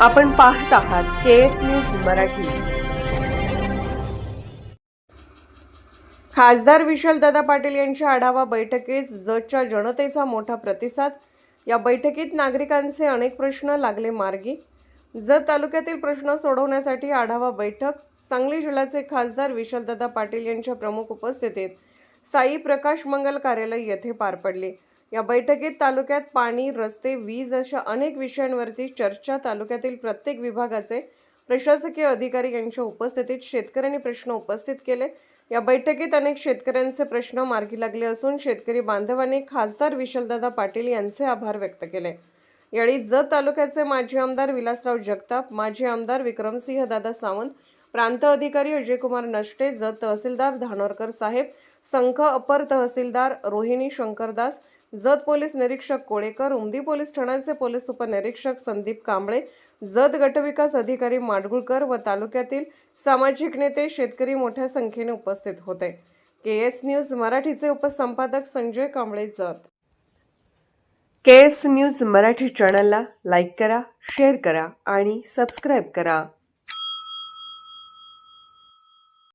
आपण पाहत आहात केएस न्यूज मराठी। खासदार विशालदादा पाटील यांच्या आढावा बैठकीस जतच्या जनतेचा मोठा प्रतिसाद। या बैठकीत नागरिकांचे अनेक प्रश्न लागले मार्गी। जत तालुक्यातील प्रश्न सोडवण्यासाठी आढावा बैठक सांगली जिल्ह्याचे खासदार विशालदादा पाटील यांच्या प्रमुख उपस्थितीत साई प्रकाश मंगल कार्यालय येथे पार पडली। या बैठकीत तालुक्यात पाणी, रस्ते, वीज अशा अनेक विषयांवरती चर्चा। तालुक्यातील प्रत्येक विभागाचे प्रशासकीय अधिकारी यांच्या उपस्थितीत शेतकऱ्यांनी प्रश्न उपस्थित केले। या बैठकीत अनेक शेतकऱ्यांचे प्रश्न मार्गी लागले असून शेतकरी बांधवांनी खासदार विशालदादा पाटील यांचे आभार व्यक्त केले। यावेळी जत तालुक्याचे माजी आमदार विलासराव जगताप, माजी आमदार विक्रमसिंह दादा सावंत, प्रांत अधिकारी अजयकुमार नष्टे, जत तहसीलदार धानोरकर साहेब, संख अपर तहसीलदार रोहिणी शंकरदास, जत पोलीस निरीक्षक कोळेकर, उमदी पोलीस ठाण्याचे पोलीस उपनिरीक्षक संदीप कांबळे, जत गटविकास अधिकारी माडगुळकर व तालुक्यातील सामाजिक नेते, शेतकरी मोठ्या संख्येने उपस्थित होते। केएस न्यूज मराठीचे उपसंपादक संजय कांबळे, जत। केएस न्यूज मराठी चॅनलला लाईक करा, शेअर करा आणि सबस्क्राईब करा।